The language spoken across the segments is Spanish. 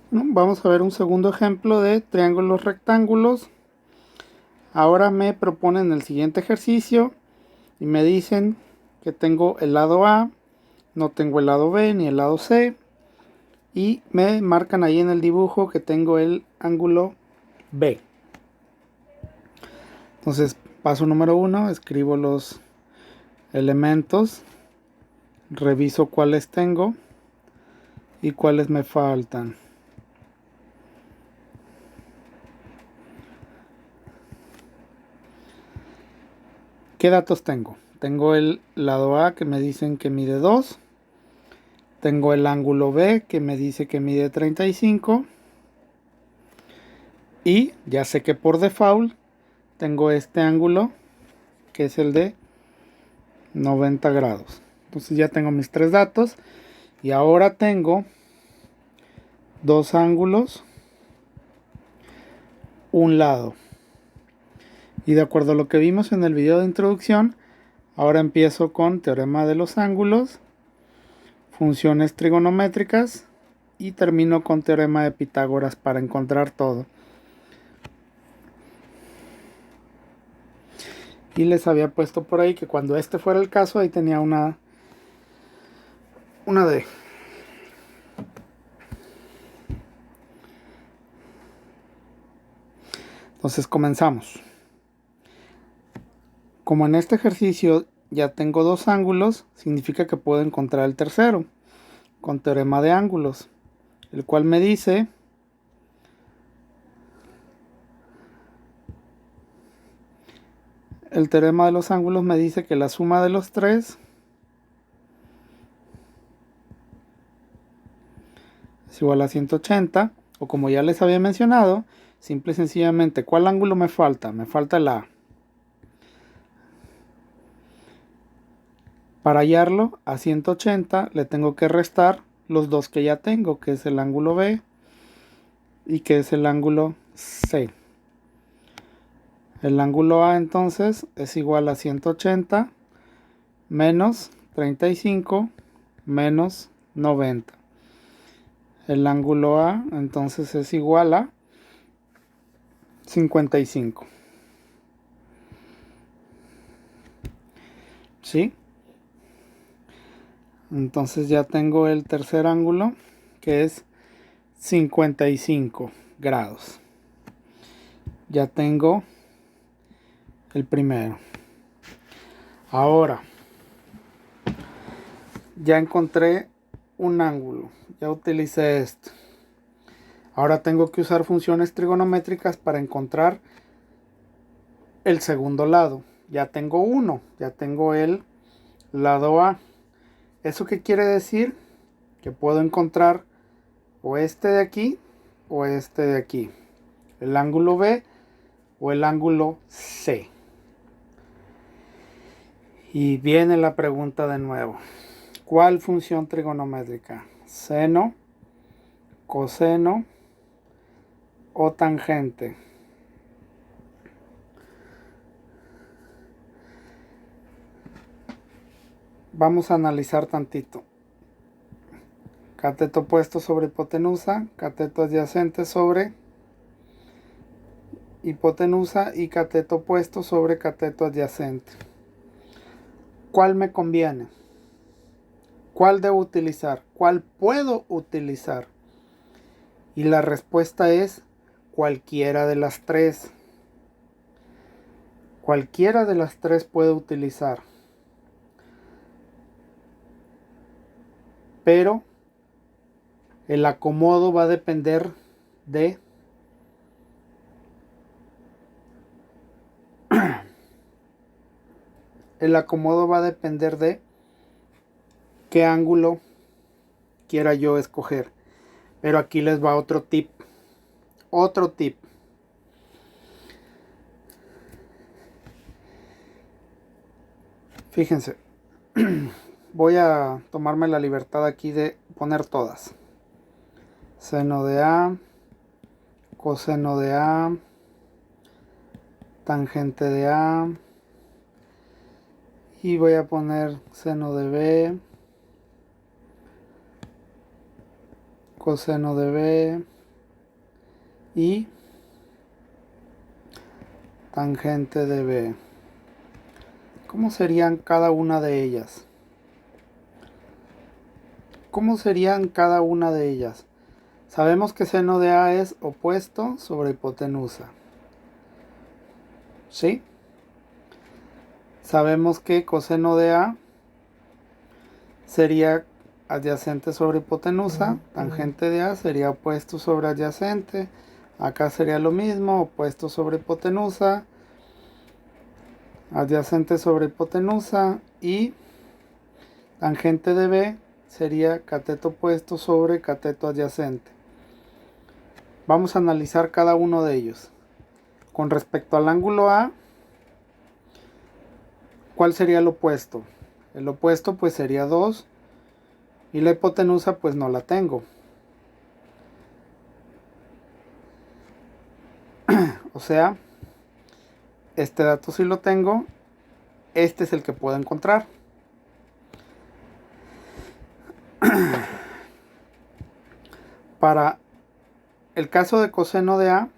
Bueno, vamos a ver un segundo ejemplo de triángulos rectángulos. Ahora me proponen el siguiente ejercicio y me dicen que tengo el lado A, no tengo el lado B ni el lado C, y me marcan ahí en el dibujo que tengo el ángulo B. Entonces, paso número 1, escribo los elementos, reviso cuáles tengo y cuáles me faltan. ¿Qué datos tengo? Tengo el lado A que me dicen que mide 2. Tengo el ángulo B que me dice que mide 35. Y ya sé que por default tengo este ángulo que es el de 90 grados. Entonces ya tengo mis tres datos. Y ahora tengo dos ángulos, un lado. Y de acuerdo a lo que vimos en el video de introducción, ahora empiezo con teorema de los ángulos, funciones trigonométricas y termino con teorema de Pitágoras para encontrar todo. Y les había puesto por ahí que cuando este fuera el caso, ahí tenía una D. Entonces comenzamos. Como en este ejercicio ya tengo dos ángulos, significa que puedo encontrar el tercero con teorema de ángulos, el cual me dice el teorema de los ángulos me dice que la suma de los tres es igual a 180, o como ya les había mencionado, simple y sencillamente, ¿cuál ángulo me falta? Me falta el A. Para hallarlo a 180 le tengo que restar los dos que ya tengo, que es el ángulo B y que es el ángulo C. El ángulo A entonces es igual a 180 menos 35 menos 90. El ángulo A entonces es igual a 55. ¿Sí? Entonces ya tengo el tercer ángulo, que es 55 grados. Ya tengo el primero. Ahora, ya encontré un ángulo. Ya utilicé esto. Ahora tengo que usar funciones trigonométricas para encontrar el segundo lado. Ya tengo uno. Ya tengo el lado A. ¿Eso qué quiere decir? Que puedo encontrar o este de aquí o este de aquí. El ángulo B o el ángulo C. Y viene la pregunta de nuevo. ¿Cuál función trigonométrica? ¿Seno, coseno o tangente? Vamos a analizar tantito. Cateto opuesto sobre hipotenusa, cateto adyacente sobre hipotenusa y cateto opuesto sobre cateto adyacente. ¿Cuál me conviene? ¿Cuál debo utilizar? ¿Cuál puedo utilizar? Y la respuesta es cualquiera de las tres. Cualquiera de las tres puedo utilizar. Pero el acomodo va a depender de qué ángulo quiera yo escoger. Pero aquí les va otro tip. Otro tip. Fíjense. Voy a tomarme la libertad aquí de poner todas. Seno de A, coseno de A, tangente de A, y voy a poner seno de B, coseno de B, y tangente de B. ¿Cómo serían cada una de ellas? ¿Cómo serían cada una de ellas? Sabemos que seno de A es opuesto sobre hipotenusa. ¿Sí? Sabemos que coseno de A sería adyacente sobre hipotenusa, tangente de A sería opuesto sobre adyacente, acá sería lo mismo, opuesto sobre hipotenusa, adyacente sobre hipotenusa, y tangente de B sería cateto opuesto sobre cateto adyacente. Vamos a analizar cada uno de ellos. Con respecto al ángulo A, ¿cuál sería el opuesto? El opuesto pues sería 2 y la hipotenusa pues no la tengo. O sea, este dato sí lo tengo, este es el que puedo encontrar. Para el caso de coseno de A,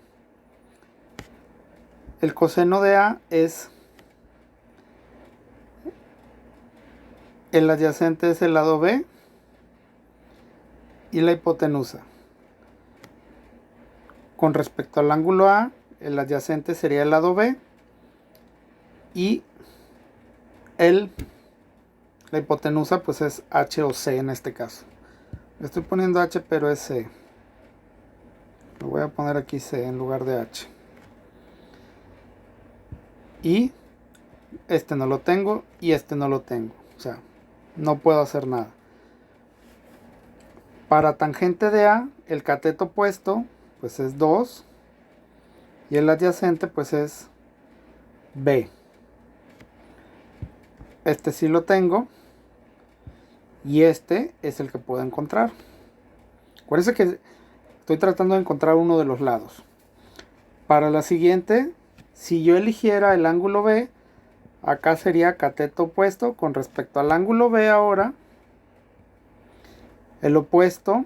el coseno de A es el adyacente es el lado B y la hipotenusa. Con respecto al ángulo A, el adyacente sería el lado B y la hipotenusa pues es H o C en este caso. Le estoy poniendo H pero es C. Lo voy a poner aquí C en lugar de H. Y este no lo tengo y este no lo tengo. O sea, no puedo hacer nada. Para tangente de A, el cateto opuesto pues es 2 y el adyacente pues es B. Este sí lo tengo y este es el que puedo encontrar. Acuérdense que estoy tratando de encontrar uno de los lados. Para la siguiente, si yo eligiera el ángulo B, acá sería cateto opuesto con respecto al ángulo B ahora. El opuesto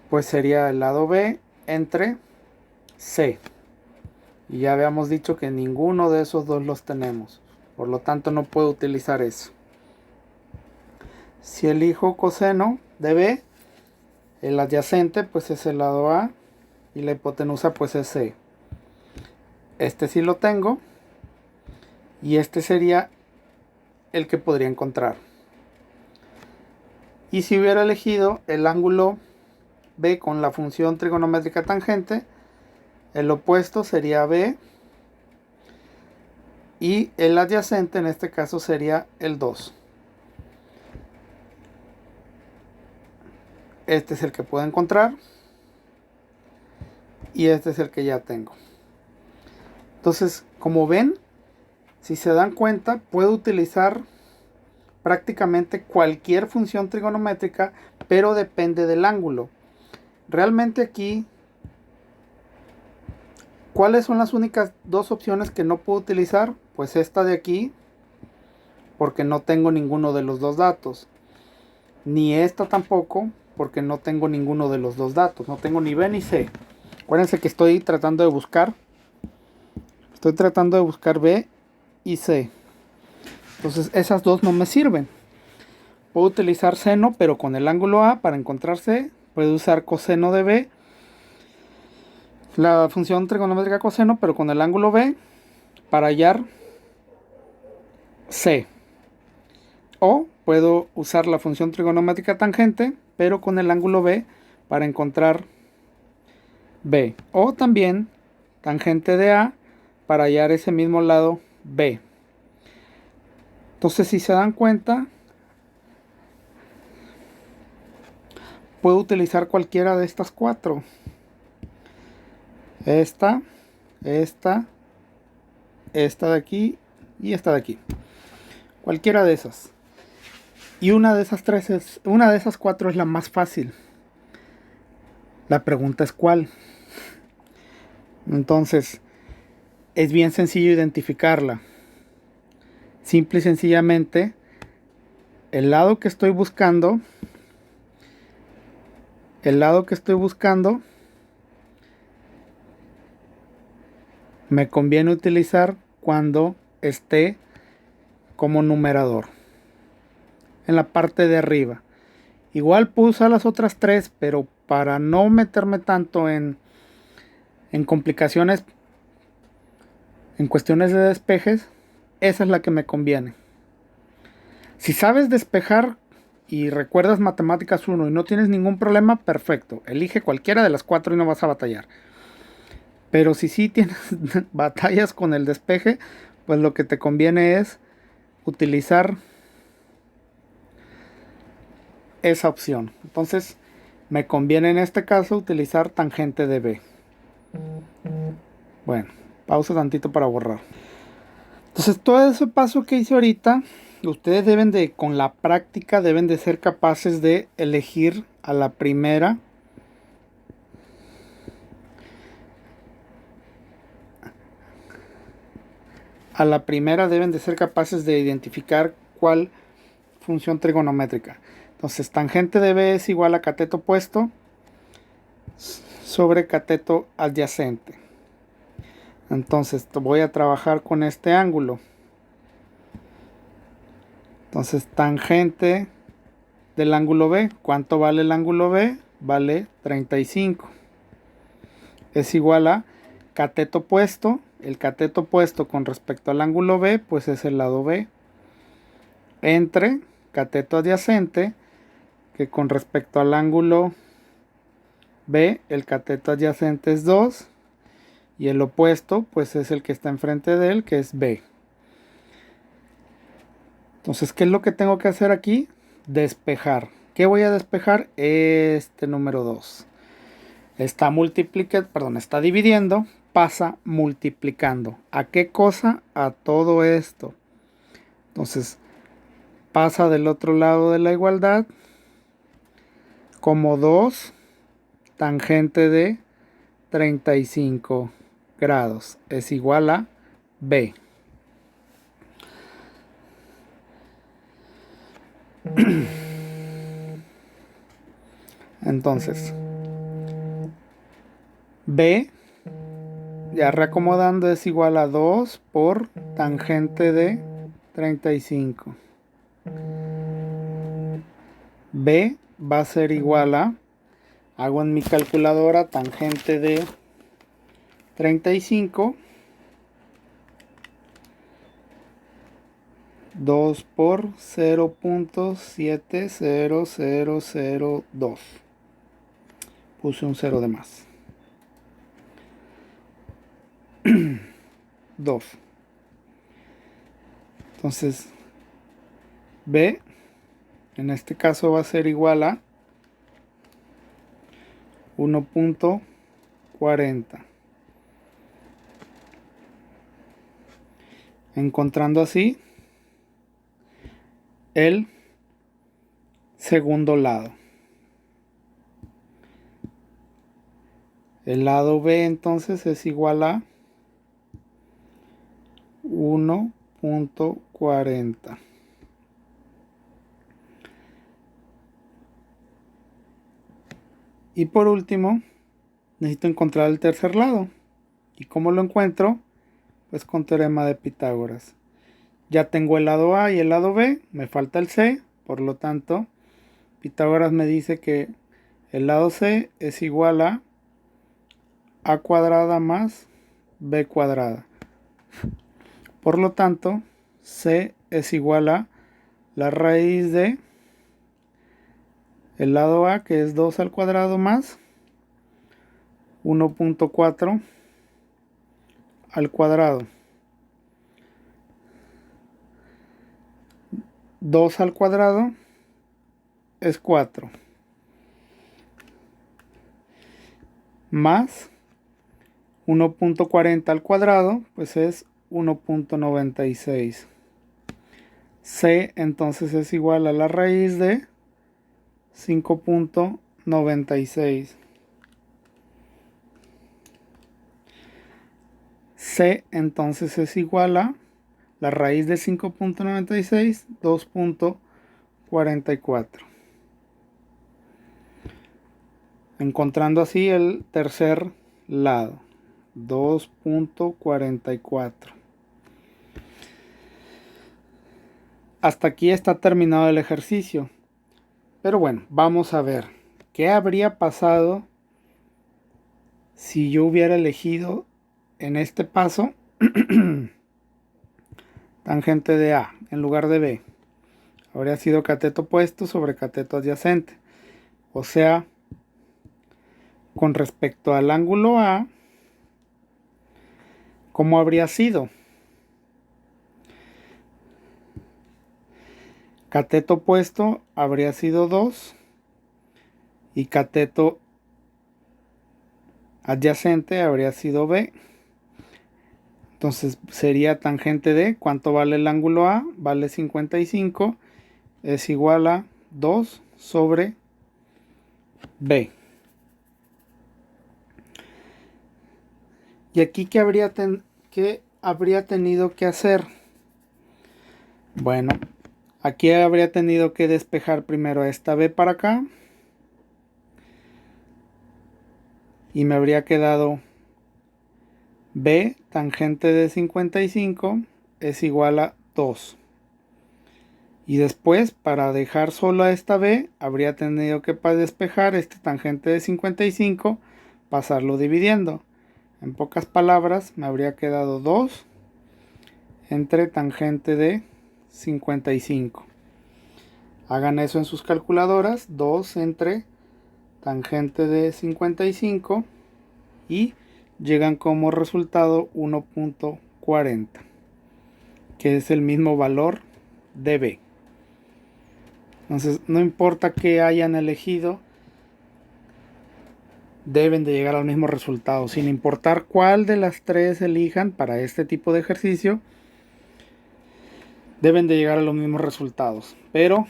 pues sería el lado B entre C. Y ya habíamos dicho que ninguno de esos dos los tenemos. Por lo tanto no puedo utilizar eso. Si elijo coseno de B, el adyacente pues es el lado A y la hipotenusa pues es C. Este sí lo tengo y este sería el que podría encontrar. Y si hubiera elegido el ángulo B con la función trigonométrica tangente, el opuesto sería B y el adyacente en este caso sería el 2. Este es el que puedo encontrar y este es el que ya tengo. Entonces, como ven, si se dan cuenta, puedo utilizar prácticamente cualquier función trigonométrica, pero depende del ángulo. Realmente aquí, ¿cuáles son las únicas dos opciones que no puedo utilizar? Pues esta de aquí, porque no tengo ninguno de los dos datos. Ni esta tampoco, porque no tengo ninguno de los dos datos. No tengo ni B ni C. Acuérdense que estoy tratando de buscar B y C. Entonces esas dos no me sirven. Puedo utilizar seno, pero con el ángulo A para encontrar C. Puedo usar coseno de B, la función trigonométrica coseno, pero con el ángulo B para hallar C. O puedo usar la función trigonométrica tangente, pero con el ángulo B para encontrar B. O también tangente de A para hallar ese mismo lado B. Entonces, si se dan cuenta, puedo utilizar cualquiera de estas cuatro. Esta de aquí y esta de aquí. Cualquiera de esas. Y una de esas cuatro es la más fácil. La pregunta es ¿cuál? Entonces, es bien sencillo identificarla. Simple y sencillamente, el lado que estoy buscando me conviene utilizar cuando esté como numerador en la parte de arriba. Igual puedo usar las otras tres, pero para no meterme tanto en complicaciones, en cuestiones de despejes, esa es la que me conviene. Si sabes despejar y recuerdas matemáticas 1 y no tienes ningún problema, perfecto. Elige cualquiera de las 4 y no vas a batallar. Pero si sí tienes batallas con el despeje, pues lo que te conviene es utilizar esa opción. Entonces me conviene en este caso utilizar tangente de B. Bueno, pausa tantito para borrar. Entonces todo ese paso que hice ahorita, ustedes deben de, con la práctica, deben de ser capaces de elegir a la primera deben de ser capaces de identificar cuál función trigonométrica. Entonces tangente de B es igual a cateto opuesto sobre cateto adyacente. Entonces voy a trabajar con este ángulo. Entonces tangente del ángulo B, ¿cuánto vale el ángulo B? Vale 35. Es igual a cateto opuesto. El cateto opuesto con respecto al ángulo B, pues es el lado B. Entre cateto adyacente, que con respecto al ángulo B, el cateto adyacente es 2. Y el opuesto, pues es el que está enfrente de él, que es B. Entonces, ¿qué es lo que tengo que hacer aquí? Despejar. ¿Qué voy a despejar? Este número 2. Está está dividiendo, pasa multiplicando. ¿A qué cosa? A todo esto. Entonces, pasa del otro lado de la igualdad como 2 tangente de 35 grados es igual a B. Entonces, B, ya reacomodando, es igual a 2 por tangente de 35. B va a ser igual a, hago en mi calculadora tangente de 35, 2 por 0.70002. Puse un 0 de más. 2. Entonces, B, en este caso va a ser igual a 1.40. Encontrando así el segundo lado. El lado B entonces es igual a 1.40. Y por último, necesito encontrar el tercer lado. ¿Y cómo lo encuentro? Pues con teorema de Pitágoras. Ya tengo el lado A y el lado B, me falta el C, por lo tanto, Pitágoras me dice que el lado C es igual a cuadrada más B cuadrada. Por lo tanto, C es igual a la raíz de el lado A, que es 2 al cuadrado más 1.4 al cuadrado. 2 al cuadrado es 4. Más 1.40 al cuadrado, pues es 1.96. C entonces es igual a la raíz de 5.96. C entonces es igual a la raíz de 5.96, 2.44. Encontrando así el tercer lado. 2.44. Hasta aquí está terminado el ejercicio. Pero bueno, vamos a ver qué habría pasado si yo hubiera elegido en este paso tangente de A en lugar de B. Habría sido cateto opuesto sobre cateto adyacente. O sea, con respecto al ángulo A, ¿cómo habría sido? Cateto opuesto habría sido 2 y cateto adyacente habría sido B. Entonces sería tangente de, ¿cuánto vale el ángulo A? Vale 55, es igual a 2 sobre B. ¿Y aquí qué habría tenido que hacer? Bueno, aquí habría tenido que despejar primero esta B para acá. Y me habría quedado B tangente de 55 es igual a 2. Y después, para dejar solo a esta B, habría tenido que despejar este tangente de 55, pasarlo dividiendo. En pocas palabras, me habría quedado 2 entre tangente de 55. Hagan eso en sus calculadoras, 2 entre tangente de 55 y llegan como resultado 1.40, que es el mismo valor de B. Entonces, no importa qué hayan elegido, deben de llegar al mismo resultado, sin importar cuál de las tres elijan para este tipo de ejercicio, deben de llegar a los mismos resultados, pero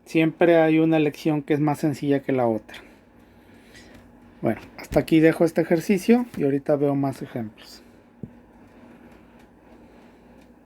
siempre hay una elección que es más sencilla que la otra. Bueno, hasta aquí dejo este ejercicio y ahorita veo más ejemplos.